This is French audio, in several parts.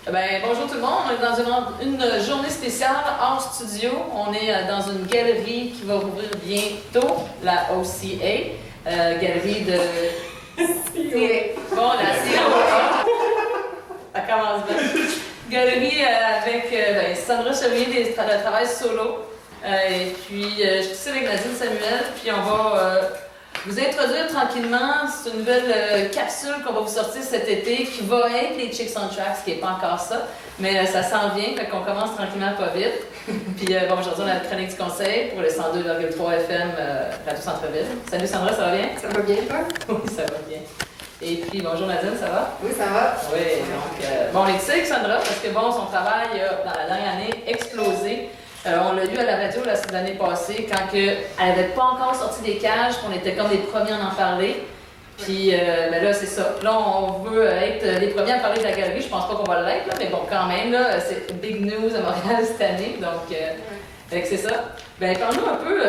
Bonjour tout le monde, on est dans une journée spéciale hors studio. On est dans une galerie qui va ouvrir bientôt, la OCA, galerie de... Bon, la COA. Ça commence bien. Galerie avec Sandra Chevalier de travail solo. Et puis, je suis ici avec Nadine Samuel, puis on va vous introduire tranquillement. C'est une nouvelle capsule qu'on va vous sortir cet été qui va être les Chicks on Tracks, qui n'est pas encore ça, mais ça s'en vient, fait qu'on commence tranquillement pas vite. Puis aujourd'hui, on a la chronique du conseil pour le 102,3 FM Radio Centre-Ville. Salut Sandra, ça va bien? Ça va bien, toi? Oui, ça va bien. Et puis, bonjour Nadine, ça va? Oui, ça va. Oui, donc, on est ici avec Sandra parce que son travail a, dans la dernière année, explosé. On l'a lu à la radio l'année passée quand elle n'avait pas encore sorti des cages, on était comme les premiers à en parler. Puis là, c'est ça. Là, on veut être les premiers à parler de la galerie. Je pense pas qu'on va l'être, mais bon, quand même, là, c'est big news à Montréal cette année. Donc, c'est ça. Parle-nous un peu.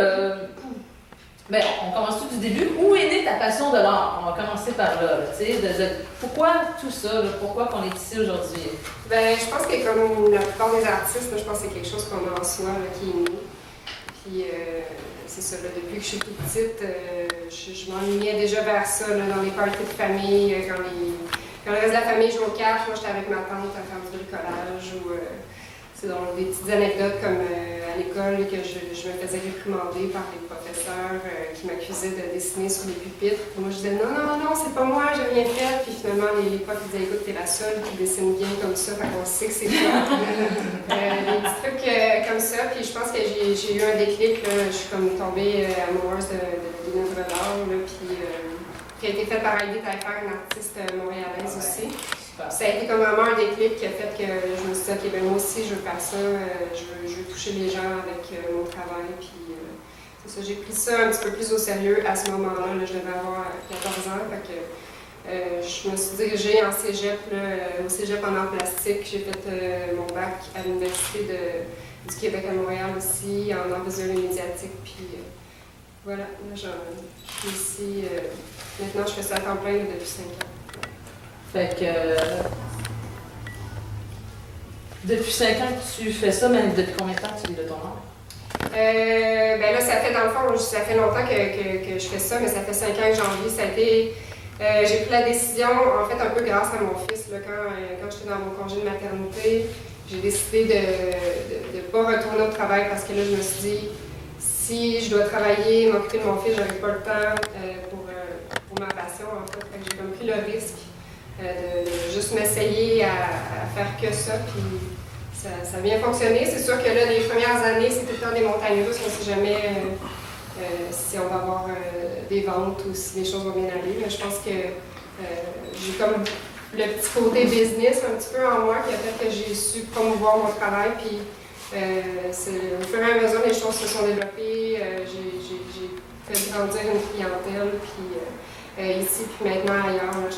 On commence tout du début. Où est née ta passion de l'art? On va commencer par là. Pourquoi tout ça? Pourquoi qu'on est ici aujourd'hui? Je pense que comme la plupart des artistes, je pense que c'est quelque chose qu'on a en soi qui est né. Puis c'est ça, depuis que je suis toute petite, je m'ennuyais déjà vers ça, dans les parties de famille, quand le reste de la famille jouait aux cartes, moi j'étais avec ma tante à faire du bricolage ou c'est donc des petites anecdotes comme à l'école que je me faisais réprimander par les professeurs qui m'accusaient de dessiner sur les pupitres. Puis moi je disais non, c'est pas moi, j'ai rien fait. Puis finalement les profs disaient écoute, t'es la seule qui dessine bien comme ça, fait qu'on sait que c'est toi. Des petits trucs comme ça. Puis je pense que j'ai eu un déclic, là, je suis comme tombée amoureuse d'une œuvre d'art, qui a été faite par Heidi Taillefer, une artiste montréalaise aussi. Ça a été comme vraiment un déclic qui a fait que je me suis dit, OK, moi aussi, je veux faire ça, je veux toucher les gens avec mon travail. Puis, c'est ça, j'ai pris ça un petit peu plus au sérieux à ce moment-là. Je devais avoir 14 ans. Fait que, je me suis dirigée en cégep, au cégep en arts plastiques. J'ai fait mon bac à l'Université du Québec à Montréal aussi, en arts visuels et médiatiques. Puis, voilà, là, je suis ici. Maintenant, je fais ça à temps plein depuis 5 ans. Fait que depuis 5 ans que tu fais ça, mais depuis combien de temps tu vis de ton art? Là, ça fait dans le fond, ça fait longtemps que je fais ça, mais ça fait 5 ans que j'en vis. Ça a été, j'ai pris la décision, en fait, un peu grâce à mon fils. Là, quand j'étais dans mon congé de maternité, j'ai décidé de ne pas retourner au travail parce que là, je me suis dit, si je dois travailler, m'occuper de mon fils, j'aurais pas le temps pour ma passion, en fait. Fait que j'ai comme pris le risque de juste m'essayer à faire que ça, puis ça a bien fonctionné. C'est sûr que là, les premières années, c'est tout le temps des montagnes russes, on ne sait jamais si on va avoir des ventes ou si les choses vont bien aller. Mais je pense que j'ai comme le petit côté business un petit peu en moi qui a fait que j'ai su promouvoir mon travail, puis au fur et à mesure, les choses se sont développées, j'ai fait grandir une clientèle, puis ici, puis maintenant ailleurs, là,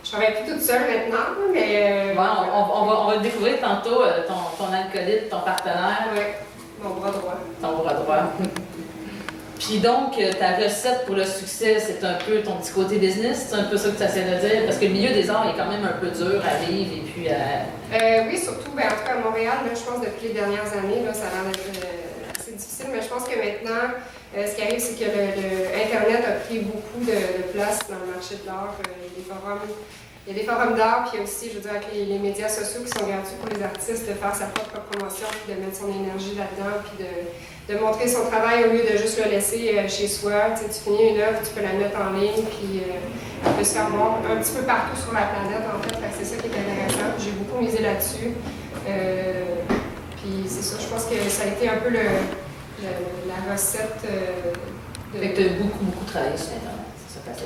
je travaille plus toute seule maintenant, mais... on va le découvrir tantôt, ton acolyte, ton partenaire. Oui, mon bras droit. Ton bras droit. Puis donc, ta recette pour le succès, c'est un peu ton petit côté business, c'est un peu ça que tu essaies de dire? Parce que le milieu des arts est quand même un peu dur à vivre et puis à... Oui, surtout, en tout cas à Montréal, là, je pense depuis les dernières années, là, ça a l'air d'être assez difficile, mais je pense que maintenant, ce qui arrive, c'est que Internet a pris beaucoup de place dans le marché de l'art. Il y a des forums d'art, puis aussi, je veux dire, avec les médias sociaux qui sont gratuits pour les artistes, de faire sa propre promotion, puis de mettre son énergie là-dedans, puis de montrer son travail au lieu de juste le laisser chez soi. Tu finis une œuvre, tu peux la mettre en ligne, puis elle peut se faire voir un petit peu partout sur la planète, en fait. C'est ça qui est intéressant. J'ai beaucoup misé là-dessus. Puis c'est ça, je pense que ça a été un peu la recette Fait que tu as beaucoup travaillé sur Internet.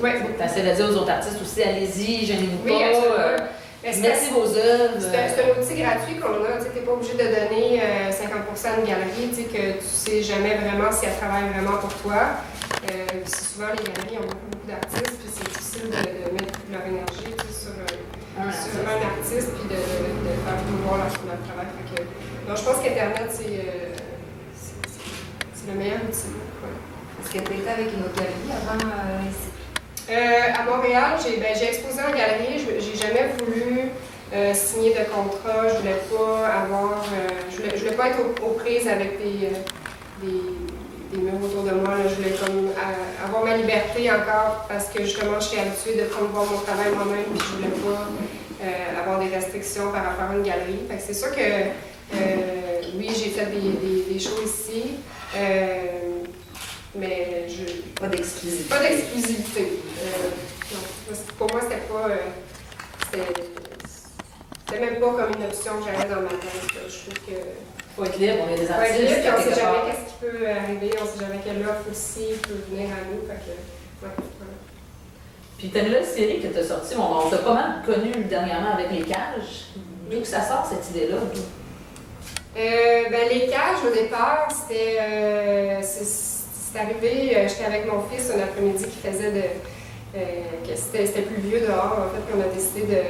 Oui. Tu essaies de dire aux autres artistes aussi, allez-y, gênez-vous pas. Mettez vos œuvres. C'est un outil gratuit qu'on a. Tu n'es pas obligé de donner 50% à une galerie, que tu ne sais jamais vraiment si elle travaille vraiment pour toi. Souvent, les galeries ont beaucoup d'artistes, puis c'est difficile de mettre leur énergie sur un artiste, puis de faire promouvoir leur travail. Donc, je pense qu'Internet, c'est le meilleur outil. Ouais. Est-ce que tu étais avec une autre galerie avant ici? À Montréal, j'ai exposé en galerie. J'ai jamais voulu signer de contrat, je voulais pas avoir, je voulais pas être aux prises avec des murs autour de moi. Là. Je voulais comme avoir ma liberté encore parce que justement je suis habituée de promouvoir mon travail moi-même et je voulais pas avoir des restrictions par rapport à une galerie. Fait que c'est sûr que oui, j'ai fait des shows ici, mais Pas d'exclusivité. pas d'exclusivité. Non, pour moi, c'était pas. C'était même pas comme une option que j'avais dans ma tête. Là. Je trouve que. Faut être libre, on est des Faut être artistes. libre, puis on sait quelque part. jamais qu'est-ce qui peut arriver, on sait jamais quelle offre aussi peut venir à nous. Fait que, ouais, voilà. Puis ta nouvelle série que tu as sortie, on t'a pas mal connu dernièrement avec Les Cages. D'où ça sort cette idée-là? Ben, les cages, au départ, c'est arrivé, j'étais avec mon fils un après-midi qui faisait que c'était pluvieux dehors, en fait, puis on a décidé de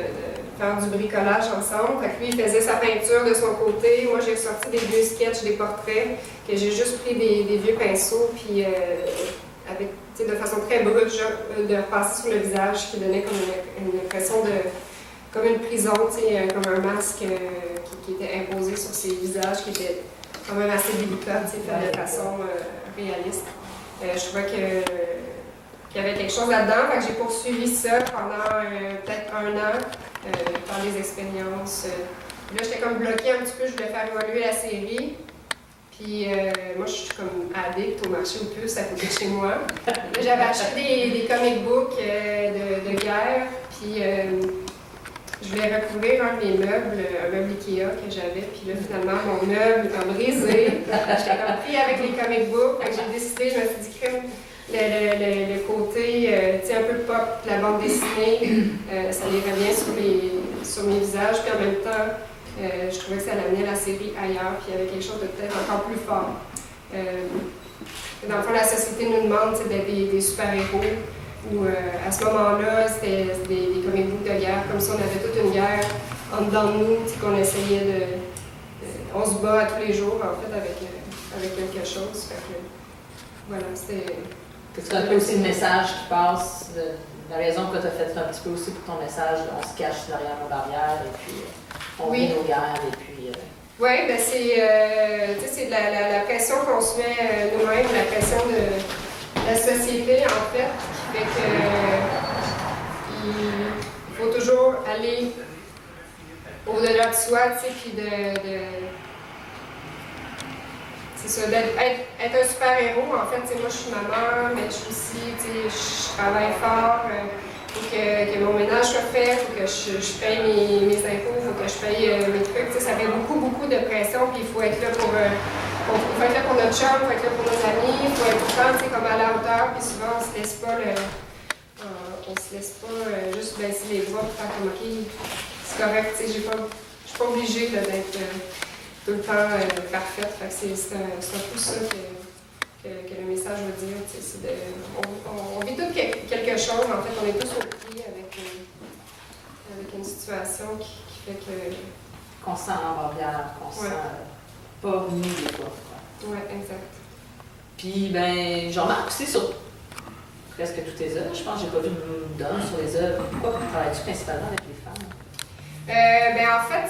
faire du bricolage ensemble. Fait que lui, il faisait sa peinture de son côté. Moi, j'ai sorti des vieux sketchs, des portraits, que j'ai juste pris des vieux pinceaux, puis avec, de façon très brute, de repasser sur le visage, qui donnait comme une impression comme une prison, comme un masque qui était imposé sur ses visages, qui était quand même assez délicat, fait de façon réaliste. Je trouvais qu'il y avait quelque chose là-dedans, fait que j'ai poursuivi ça pendant peut-être 1 an, par les expériences. Là, j'étais comme bloquée un petit peu, je voulais faire évoluer la série. Puis moi, je suis comme addict au marché aux puces à côté de chez moi. Là, j'avais acheté des comic books de guerre, puis je voulais recouvrir un de mes meubles, un meuble Ikea que j'avais, puis là, finalement, mon meuble a brisé. J'étais comme pris avec les comic books, fait que j'ai décidé, je me suis dit, crème, le côté un peu pop de la bande dessinée, ça les revient sur mes visages, puis en même temps, je trouvais que ça l'amenait la série ailleurs, puis il y avait quelque chose de peut-être encore plus fort. Dans le fond, la société nous demande d'être des super-héros, où à ce moment-là, c'était des comic books de guerre, comme si on avait toute une guerre en dedans de nous, qu'on essayait on se bat à tous les jours, en fait, avec quelque chose. Fait que, voilà, c'était... C'est un peu aussi le message qui passe, la raison que tu as fait un petit peu aussi pour ton message, on se cache derrière nos barrières et puis on vit nos guerres et puis... Oui, ben c'est de la pression qu'on se met nous-mêmes, la pression de la société en fait, qui fait que il faut toujours aller au-delà de soi, tu sais, puis c'est ça, être un super-héros, en fait, moi je suis maman, mais je suis aussi, je travaille fort, il faut que mon ménage soit fait, il faut que je paye mes impôts, il faut que je paye mes trucs, ça fait beaucoup de pression, puis il faut être là pour notre chum, il faut être là pour nos amis, il faut être tout le temps, comme à la hauteur, puis souvent on se laisse pas juste baisser les bras pour faire comme ok, c'est correct, je suis pas obligée d'être tout le temps parfaite. Fait que c'est un peu ça que le message veut dire. On vit tous quelque chose, en fait, on est tous au pied avec une situation qui fait que... Qu'on se sent en barrière, qu'on se sent pas mis des fois. Oui, exact. Puis, ben, je remarque aussi sur presque toutes tes œuvres, je pense que j'ai pas vu d'hommes sur les œuvres. Pourquoi travailles-tu principalement avec les femmes? Ben en fait,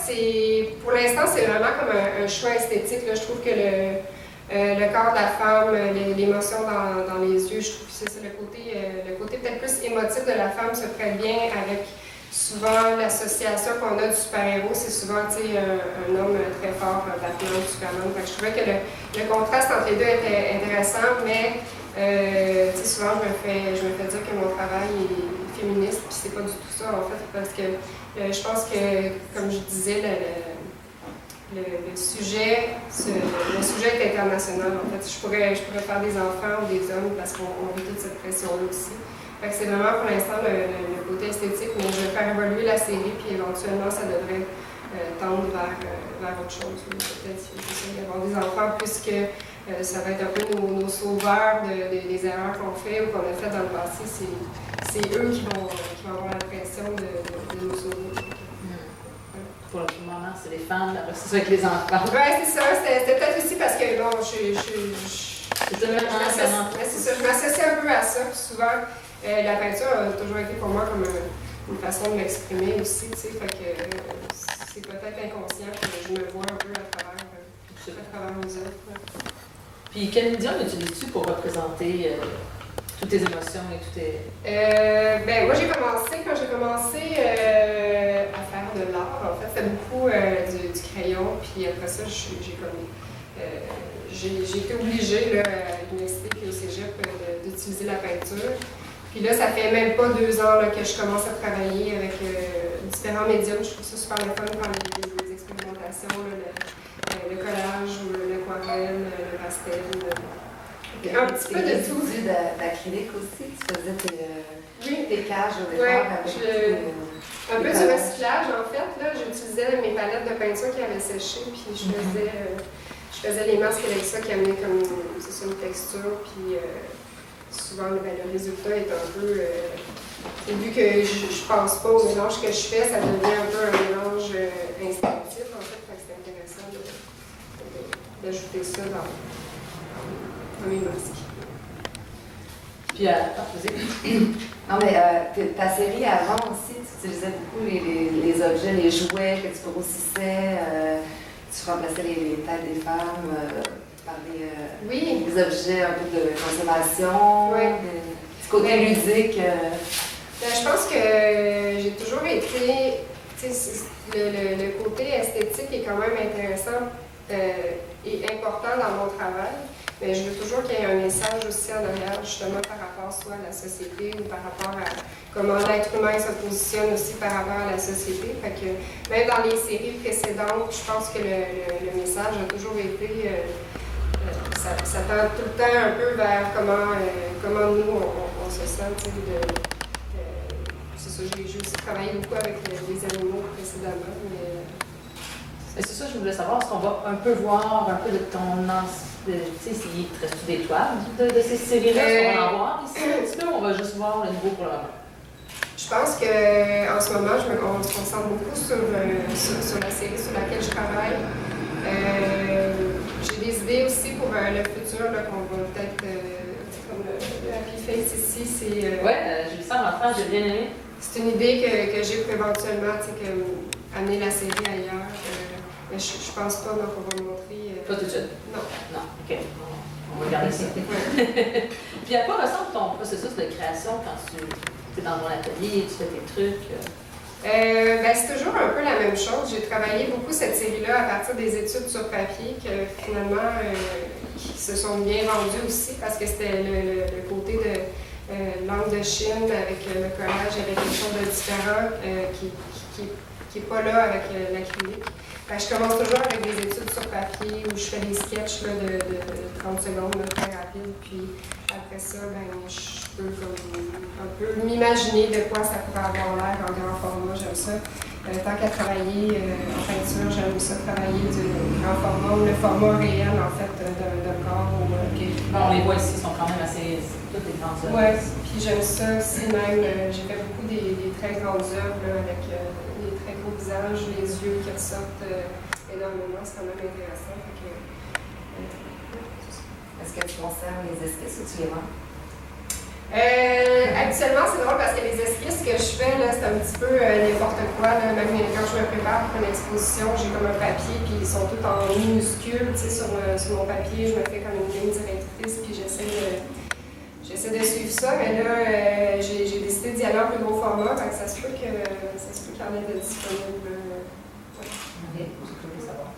pour l'instant, c'est vraiment comme un choix esthétique. Là. Je trouve que le corps de la femme, l'émotion dans les yeux, je trouve que c'est le côté peut-être plus émotif de la femme se prête bien avec souvent l'association qu'on a du super-héros. C'est souvent un homme très fort, Batman, Superman. Fait que je trouvais que le contraste entre les deux était intéressant, mais souvent je me fais dire que mon travail est féministe, puis c'est pas du tout ça en fait, parce que je pense que, comme je disais, le sujet est international. En fait, je pourrais faire des enfants ou des hommes parce qu'on vit toute cette pression-là aussi. Fait que c'est vraiment pour l'instant le côté esthétique, mais je vais faire évoluer la série, puis éventuellement ça devrait tendre vers autre chose. Peut-être y avoir des enfants, puisque ça va être un peu nos sauveurs des erreurs qu'on fait ou qu'on a faites dans le passé. C'est eux qui vont avoir l'impression de nous sauver. Pour le moment, c'est les femmes, après c'est ça avec les enfants. Oui, c'est ça. C'était peut-être aussi parce que, bon, je m'associe un peu à ça. Puis souvent, la peinture a toujours été pour moi comme une façon de m'exprimer aussi, tu sais, fait que c'est peut-être inconscient que je me vois un peu à travers mes œuvres. Ouais. Puis quel médium utilises-tu pour représenter toutes tes émotions et toutes tes... Ben, moi, quand j'ai commencé à faire de l'art, en fait, c'était beaucoup du crayon, puis après ça, j'ai été obligée là, à l'université et au cégep d'utiliser la peinture. Puis là, ça fait même pas 2 ans là, que je commence à travailler avec différents médiums. Je trouve ça super le fun par les expérimentations, là, le collage, l'aquarelle, le pastel. Un petit peu de tout. Tu d'acrylique aussi, tu faisais tes cages au Ouais, départ avec un peu du recyclage en fait. Là, j'utilisais mes palettes de peinture qui avaient séché, puis je faisais les masques avec ça qui amenaient comme une texture, puis souvent le résultat est un peu. Vu que je pense pas au mélange que je fais, ça devient un peu un mélange instinctif en fait, c'est intéressant d'ajouter ça dans mes masques. Puis, vas-y. Non, mais ta série avant aussi, tu utilisais beaucoup les objets, les jouets que tu grossissais, tu remplaçais les têtes des femmes par des objets un peu de conservation, du côté ludique. Ben, je pense que j'ai toujours été. Le côté esthétique est quand même intéressant et important dans mon travail. Mais je veux toujours qu'il y ait un message aussi en arrière, justement par rapport soit à la société ou par rapport à comment l'être humain se positionne aussi par rapport à la société. Fait que même dans les séries précédentes, je pense que le message a toujours été, ça tend tout le temps un peu vers comment nous on se sent. C'est ça, j'ai aussi travaillé beaucoup avec les animaux précédemment. Mais c'est ça, je voulais savoir, est-ce qu'on va un peu voir un peu de ton tu sais, s'il te reste des toiles de ces séries-là, est-ce qu'on va en voir ici un petit peu, ou on va juste voir le nouveau pour le moment? Je pense qu'en ce moment, on se concentre beaucoup sur la série sur laquelle je travaille. J'ai des idées aussi pour le futur, là, qu'on va peut-être, comme le Happy Face ici, c'est... j'ai vu ça en enfant, j'ai bien aimé. C'est une idée que j'ai pour éventuellement, amener la série ailleurs. Mais je pense pas qu'on va le montrer. Pas tout de suite? Non. Non, OK. On va regarder ça. Puis à quoi ressemble ton processus de création quand tu es dans ton atelier, tu fais tes trucs? C'est toujours un peu la même chose. J'ai travaillé beaucoup cette série-là à partir des études sur papier finalement qui se sont bien vendues aussi parce que c'était le côté de langue de Chine avec le collage, avec quelque chose de différent qui n'est pas là avec l'acrylique. Je commence toujours avec des études sur papier où je fais des sketchs là, de 30 secondes, là, très rapides. Puis après ça, je peux un peu m'imaginer de quoi ça pourrait avoir l'air en grand format. J'aime ça. Tant qu'à travailler en peinture, j'aime ça travailler du grand format ou le format réel en fait d'un corps. On les voit ici, ils sont quand même assez. Toutes les grandes œuvres. Oui, puis j'aime ça aussi même. J'ai fait beaucoup des très grandes œuvres là, avec des très gros visages, les yeux qui ressortent énormément. C'est quand même intéressant. Est-ce que tu conserves les esquisses ou tu les vends? Actuellement, c'est drôle parce que les esquisses que je fais, là, c'est un petit peu n'importe quoi. Là. Même quand je me prépare pour une exposition, j'ai comme un papier, puis ils sont tous en minuscules. Sur mon papier, je me fais comme une ligne directrice, puis j'essaie de suivre ça. Mais là, j'ai décidé d'y aller en plus gros format, donc ça se peut qu'il y en ait de disponible. OK, c'est cool de savoir.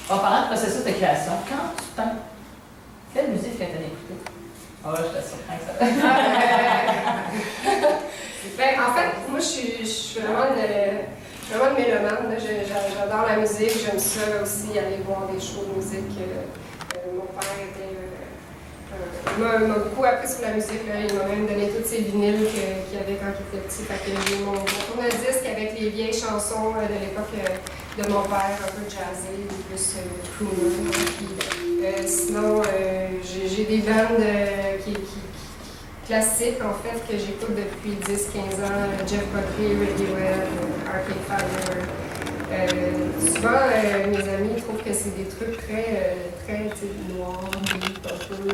En parlant de processus de création, quand tu peins, quelle musique que tu as écoutée? Je te surprends que ça. En fait, moi, je suis vraiment une mélomane. J'adore la musique, j'aime ça aussi, aller voir des shows de musique. Mon père m'a beaucoup appris sur la musique. Là. Il m'a même donné tous ses vinyles qu'il avait quand il était petit. Fait que j'ai mon tourne-disque avec les vieilles chansons de l'époque de mon père, un peu jazzé, ou plus cool. Sinon, j'ai des bandes classiques en fait que j'écoute depuis 10-15 ans. Jeff Buckley, Radiohead, Arcade Fire. Souvent, mes amis trouvent que c'est des trucs très noirs, un peu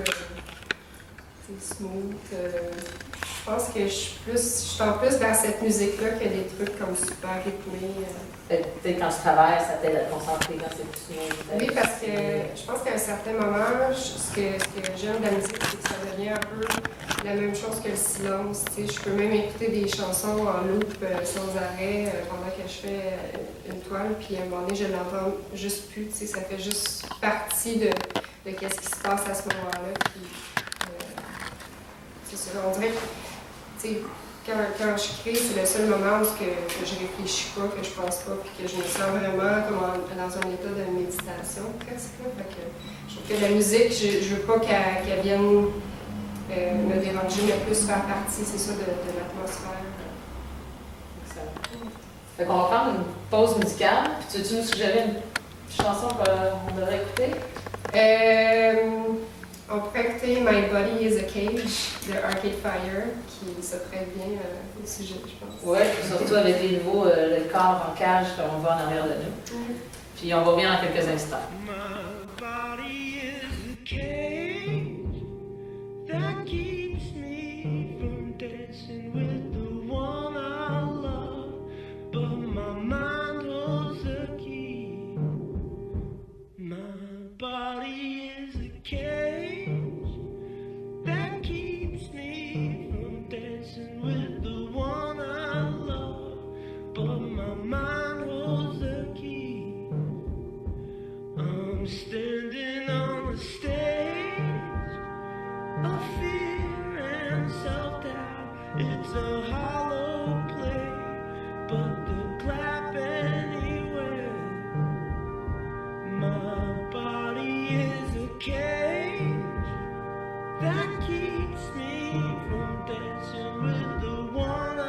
smooth. Je pense que je tends plus vers cette musique-là que des trucs comme super rythmés. Quand tu travailles, ça t'aide à te concentrer dans ces petits mots. Oui, parce que je pense qu'à un certain moment, ce que j'aime de la musique, c'est que ça devient un peu la même chose que le silence. Je peux même écouter des chansons en loop sans arrêt pendant que je fais une toile, puis à un moment donné, je l'entends juste plus. Ça fait juste partie de qu'est-ce qui se passe à ce moment-là. Puis, c'est ça, on dirait que quand je crée, c'est le seul moment où que je réfléchis pas, que je pense pas, puis que je me sens vraiment comme dans un état de méditation presque. Fait que je trouve que la musique, je veux pas qu'elle vienne me déranger, mais plus faire partie, c'est ça, de l'atmosphère. Excellent. Fait qu'on va prendre une pause musicale. Puis tu nous suggérer une chanson qu'on devrait écouter? On pourrait écouter My Body is a Cage de Arcade Fire, qui se prête bien au sujet, je pense. Oui, surtout avec les nouveaux, le corps en cage qu'on voit en arrière de nous. Puis on va revenir dans quelques instants. My body is a cage that keeps me from dancing with the one I love, but my mind holds the key. My body is a cage that keeps me from dancing with the one I love, but my mind holds the key. I'm standing on the stage of fear and self-doubt. It's a hollow play, but they'll clap anyway. My body is a cage that keeps me from dancing with the one I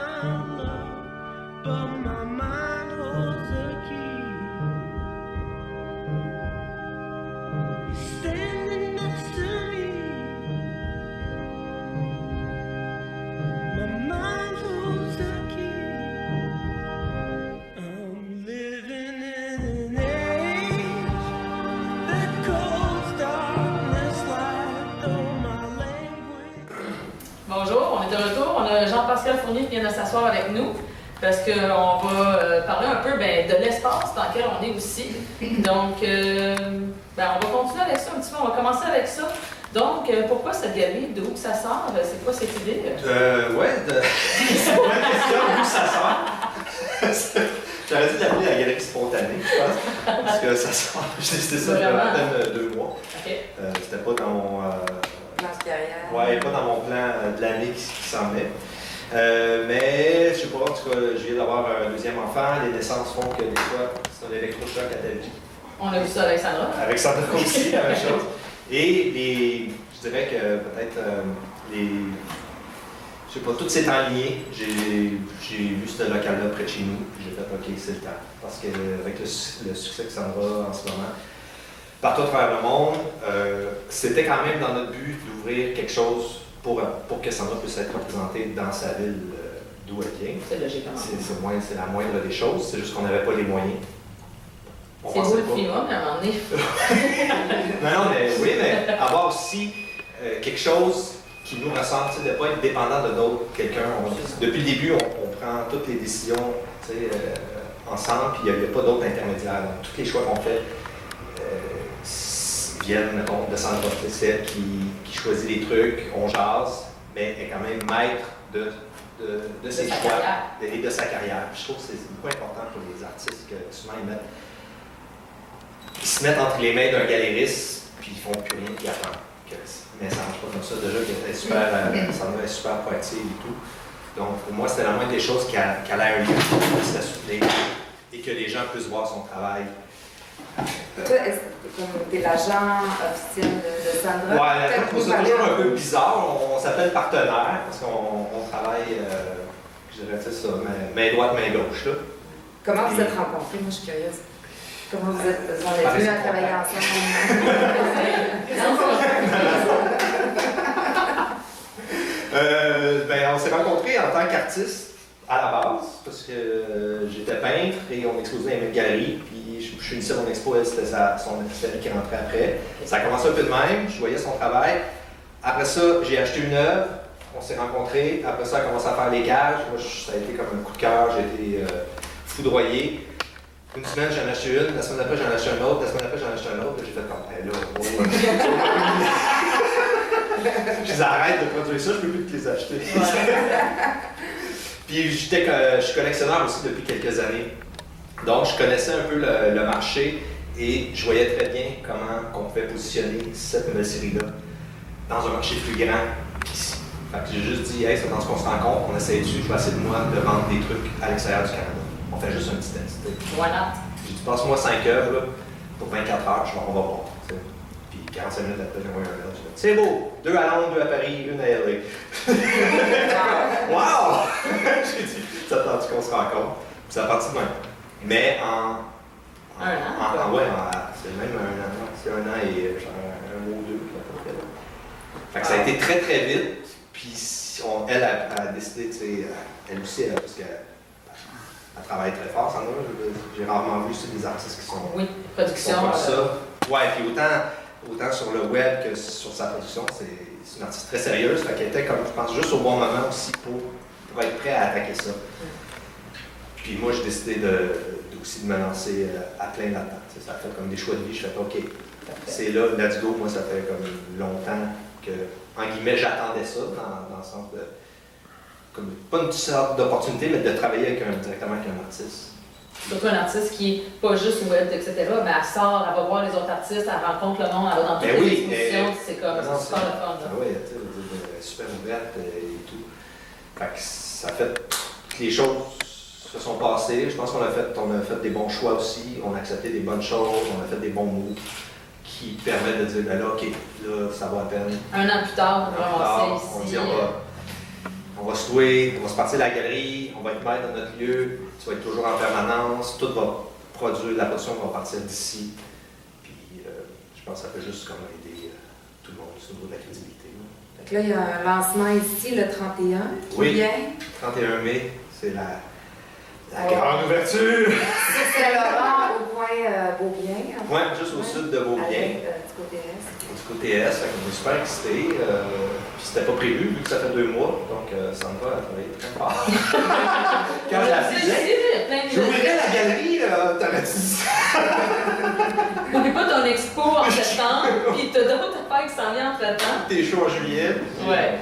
love, but my mind holds the key. You're standing next to me, my mind holds the key. I'm living in an age that calls darkness light, though my language. Bonjour, on est de retour. On a Jean-Pascal Fournier qui vient de s'asseoir avec nous parce qu'on va parler un peu de l'espace dans lequel on est aussi. Donc, on va continuer avec ça un petit peu. On va commencer avec ça. Donc, pourquoi cette galerie? D'où ça sort? C'est quoi cette idée? C'est une bonne question, d'où ça sort? J'aurais dû l'appeler la galerie spontanée, je pense, parce que ça sort. J'ai décidé ça il y a à peine 2 mois. Okay. C'était pas dans mon... pas dans mon plan de l'année qui s'en venait. Mais, je sais pas, en tout cas, je viens d'avoir un deuxième enfant. Les naissances font que des fois, c'est un électrochoc à ta vie. On a vu ça avec Sandra. Avec Sandra aussi, la même chose. Et je dirais que peut-être je sais pas, tout s'est enligné. J'ai vu ce local-là près de chez nous. J'ai fait OK, c'est le temps. Parce qu'avec le succès que Sandra en ce moment, partout à travers le monde, c'était quand même dans notre but d'ouvrir quelque chose pour que Sandra puisse être représentée dans sa ville d'où elle vient. C'est logique. C'est la moindre des choses. C'est juste qu'on n'avait pas les moyens. C'est beau le climat, mais à un moment donné. non, mais oui, mais avoir aussi quelque chose qui nous ressemble, de ne pas être dépendant de d'autres, quelqu'un. Depuis le début, on prend toutes les décisions ensemble, puis il n'y a pas d'autres intermédiaires. Donc, tous les choix qu'on fait viennent, mettons, de Sandra. C'est elle qui choisit les trucs, on jase, mais elle est quand même maître de ses choix et de sa carrière. Je trouve que c'est beaucoup important pour les artistes que souvent ils se mettent entre les mains d'un galériste, puis ils font plus rien, puis ils attendent. Mais ça ne marche pas comme ça. Déjà qu'elle est super, Sandra est super proactive et tout. Donc pour moi, c'était la moindre des choses qu'elle ait un lieu pour se la soutenir et que les gens puissent voir son travail. Toi, t'es l'agent officiel de Sandra? Ouais, je trouve ça toujours un peu bizarre. On s'appelle partenaire parce qu'on travaille, je dirais ça, main droite, main gauche. Là. Comment vous êtes rencontrés? Moi, je suis curieuse. Comment vous êtes venus à travailler ensemble? On s'est rencontrés en tant qu'artiste à la base, parce que j'étais peintre et on exposait dans les mêmes galeries. Puis je finissais mon expo, elle, c'était son ami qui rentrait après. Ça a commencé un peu de même, je voyais son travail. Après ça, j'ai acheté une œuvre on s'est rencontrés. Après ça, on a commencé à faire les cages. Moi, ça a été comme un coup de cœur. J'ai été foudroyé. Une semaine, j'en ai acheté une. La semaine d'après, j'en ai acheté un autre. La semaine d'après, j'en ai acheté un autre. J'ai fait comme, hey, là, je les arrête de produire ça, je peux plus que les acheter. Puis je suis collectionneur aussi depuis quelques années. Donc, je connaissais un peu le marché et je voyais très bien comment on pouvait positionner cette nouvelle série-là dans un marché plus grand qu'ici. Fait que j'ai juste dit, hey, c'est dans ce qu'on se rend compte, on essaie dessus, je vais essayer de moi de vendre des trucs à l'extérieur du Canada. On fait juste un petit test. Why not? J'ai dit, passe-moi 5 œuvres là, pour 24 heures, on va voir. T'sais. Puis 45 minutes après, j'ai envoyé un mail. C'est beau! 2 à Londres, 2 à Paris, 1 à LA. Wow! J'ai dit, ça attends-tu qu'on se rencontre? Puis ça a parti de même. Mais un an? Ouais, c'est même un an. C'est un an et genre un mois ou deux. Fait que ça a été très très vite. Puis elle a décidé, tu sais, elle aussi, parce qu'elle travaille très fort, Sandra. J'ai rarement vu des artistes qui sont, production, comme ça. Ouais, puis autant sur le web que sur sa production, c'est une artiste très sérieuse. Fait qu'elle était, comme je pense, juste au bon moment aussi pour être prêt à attaquer ça. Puis moi, j'ai décidé aussi de me lancer à plein là-dedans. Ça a fait comme des choix de vie. Je fais OK, c'est là, let's go. Moi, ça fait comme longtemps que, en guillemets, j'attendais ça dans le sens de, comme, pas une sorte d'opportunité, mais de travailler directement avec un artiste. Surtout un artiste qui n'est pas juste web, etc., mais elle sort, elle va voir les autres artistes, elle rencontre le monde, elle va dans toutes les expositions, c'est comme, c'est super le fun. Oui, tu sais, super ouverte et tout. Fait que ça fait que les choses se sont passées. Je pense qu'on a fait des bons choix aussi, on a accepté des bonnes choses, on a fait des bons mots qui permettent de dire, ben là, OK, là, ça va à peine. Un an plus tard, on va avancer ici. On dit, on va se louer, on va se partir de la galerie, on va être maître dans notre lieu, tu vas être toujours en permanence, tout va produire, la production va partir d'ici. Puis je pense que ça peut juste comme aider tout le monde au niveau de la crédibilité. Donc là, il y a un lancement ici le 31 qui vient. 31 mai, c'est la grande ouverture! Sur Saint-Laurent, au coin Beaubien. Oui, juste au sud de Beaubien. Du côté est. Du côté est, on est super excités. Puis c'était pas prévu, vu que ça fait 2 mois, donc Sandra a travaillé très fort. Quand je la disais, j'ouvrirais la galerie, t'aurais dit ça. N'oublie pas ton expo en septembre, puis t'as d'autres affaires qui s'en viennent entre-temps. T'es chaud en juillet. Ouais.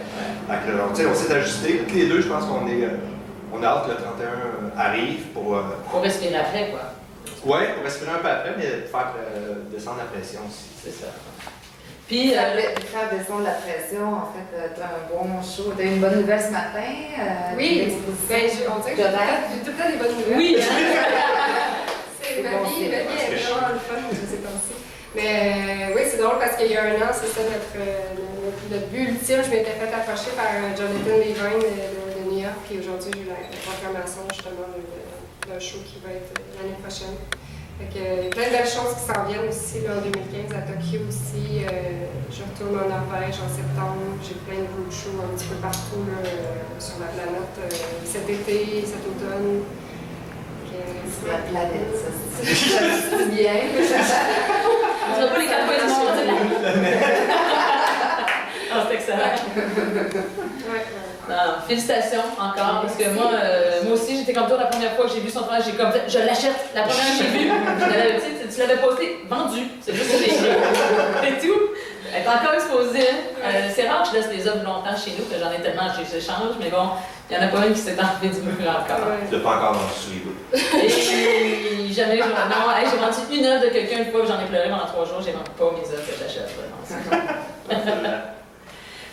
Fait que, on s'est ajusté. Toutes les deux, je pense qu'on est. On a hâte que le 31 arrive pour. Pour respirer après, quoi. Oui, pour respirer un peu après, mais faire descendre la pression aussi. C'est ça. Puis. Faire descendre la pression, en fait, tu as un bon show. Tu as une bonne nouvelle ce matin. Oui, on dirait que j'ai tout le temps des bonnes nouvelles. Oui, c'est ma vie est vraiment le fun, je sais pas si. Mais oui, c'est drôle parce qu'il y a un an, c'était notre but ultime. Je m'étais fait approcher par Jonathan Levine de New York, puis aujourd'hui, j'ai eu la confirmation justement d'un show qui va être l'année prochaine. Fait que, il y a plein de belles choses qui s'en viennent aussi là, en 2015, à Tokyo aussi. Je retourne en Norvège en septembre. J'ai plein de roadshows un petit peu partout là, sur la planète cet été, cet automne. Sur la planète, ça c'est bien. on ne pas les 4 coins du monde. C'est excellent. Non, félicitations encore, parce que moi aussi, j'étais comme toi la première fois que j'ai vu son travail, j'ai comme fait, je l'achète. La première que j'ai vue, tu l'avais posté, vendu. C'est juste que c'est tout. Elle est encore exposée. C'est rare que je laisse les œuvres longtemps chez nous, que j'en ai tellement, j'échange, mais bon, il n'y en a pas une qui s'est enlevée du mur encore. Tu l'as pas encore dans le sous-livre. Et jamais, j'ai vendu une œuvre de quelqu'un une fois, j'en ai pleuré pendant 3 jours, j'ai vendu pas mes œuvres que j'achète.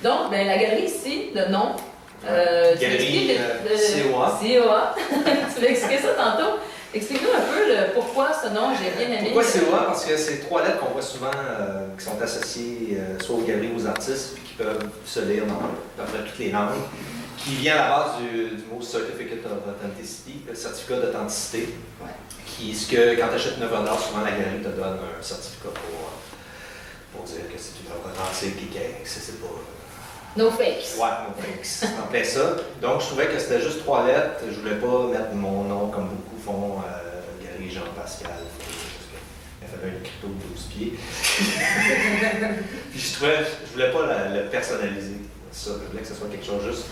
Donc, ben, la galerie ici, le nom. Galerie COA. COA. Tu vas expliquer ça tantôt. Explique-nous un peu pourquoi ce nom, j'ai bien aimé. Pourquoi COA? Parce que c'est 3 lettres qu'on voit souvent qui sont associées soit aux galeries ou aux artistes, puis qui peuvent se lire dans à peu près toutes les langues, qui vient à la base du mot Certificate of Authenticity, le certificat d'authenticité, qui est ce que quand tu achètes une œuvre d'art, souvent la galerie te donne un certificat pour dire que c'est une œuvre authentique et que c'est pas. No fakes. Ouais, no fakes. C'est en plein ça. Donc, je trouvais que c'était juste 3 lettres. Je voulais pas mettre mon nom comme beaucoup font, Galerie Jean-Pascal. Elle fait un crypto de 12 pieds. Puis je voulais pas le personnaliser. ça. Je voulais que ce soit quelque chose juste.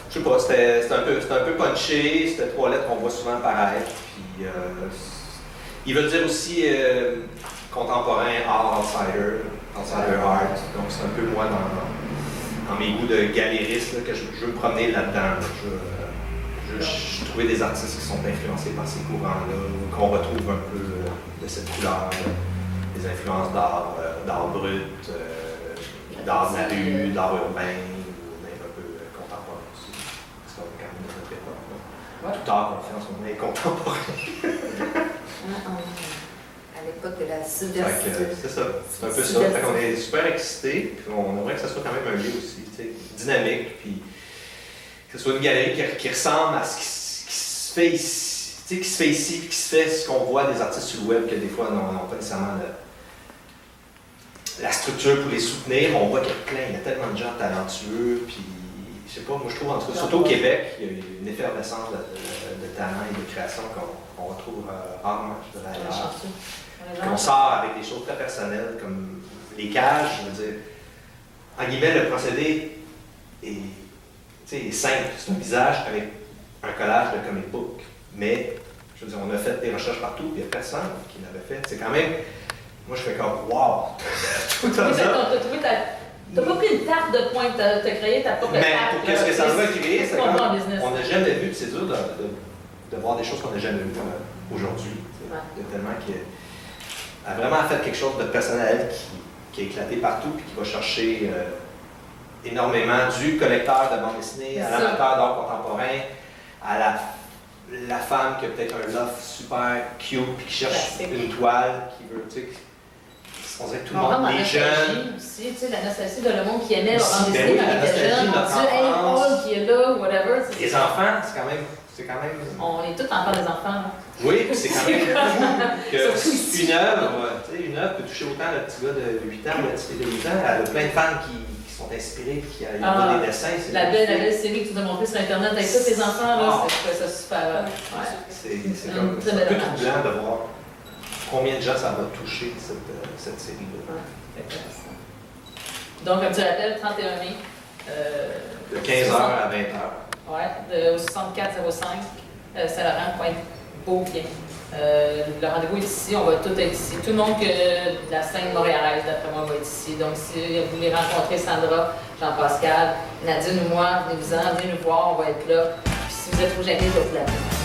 Je sais pas, c'était un peu punché, c'était 3 lettres qu'on voit souvent apparaître. Puis, ils veulent dire aussi contemporain, art, outsider art. Donc c'est un peu moi dans mes goûts de galériste là, que je veux me promener là-dedans. Je trouvais des artistes qui sont influencés par ces courants-là, qu'on retrouve un peu de cette couleur, des influences d'art brut, d'art de la rue, d'art urbain, ou même un peu contemporain aussi. Parce qu'on est quand même de notre époque. Ouais. Tout art qu'on fait en ce moment est contemporain. À l'époque de la subversité. C'est ça, c'est un peu ça. Fait qu'on est super excités, puis on aimerait que ça soit quand même un lieu aussi, dynamique, puis que ce soit une galerie qui ressemble à ce qui se fait ici, qui se fait ici, puis qui se fait ce qu'on voit des artistes sur le web, que des fois n'ont pas nécessairement la structure pour les soutenir. On voit qu'il y a tellement de gens talentueux, puis je sais pas, moi je trouve, en tout cas, surtout au Québec, il y a une effervescence de talent et de création qu'on retrouve rarement, je dirais, ailleurs. On sort avec des choses très personnelles, comme les cages, je veux dire, en guillemets, le procédé est simple, c'est un visage avec un collage de comic book, mais, je veux dire, on a fait des recherches partout, puis il n'y a personne qui l'avait fait. C'est quand même, moi je fais comme, wow! Tout ça! T'as pas pris une tarte de pointe, t'as créé ta propre tarte. Mais pour qu'est-ce que ça va créer, c'est comme, business. on n'a jamais vu, c'est dur de voir des choses qu'on n'a jamais vues aujourd'hui. Il y a tellement qu'il a vraiment fait quelque chose de personnel qui est éclaté partout et qui va chercher énormément du collecteur de bande dessinée à l'amateur d'art contemporain, à la femme qui a peut-être un loft super cute et qui cherche une toile, qui veut, tu sais, on dirait que tout le monde, les jeunes. Aussi, tu sais, la nostalgie de le monde qui aimait leur bande Ben dessinée oui, quand la il était nostalgie jeune, de notre on dit, hey, Paul qui est là, whatever. Les enfants, c'est quand même. On est tous encore des enfants, là. Oui, puis c'est quand même fou qu'une œuvre peut toucher autant le petit gars de 8 ans, le petit gars de 8 ans. Elle a plein de fans qui sont inspirés, qui ont des dessins. La belle série que tu nous as montrée sur Internet avec tous tes enfants, là, c'est ça super. C'est comme un peu troublant de voir combien de gens ça va toucher, cette série-là. Donc, comme tu l'appelles, 31 mai. De 15h à 20h. Oui, au 6405 Saint-Laurent, Pointe-Beaubien. Le rendez-vous est ici, on va tout être ici. Tout le monde de la scène montréalaise, d'après moi, va être ici. Donc, si vous voulez rencontrer Sandra, Jean-Pascal, Nadine ou moi, venez-vous-en, venez nous voir, on va être là. Puis si vous êtes trop gênés, je vais vous l'appeler.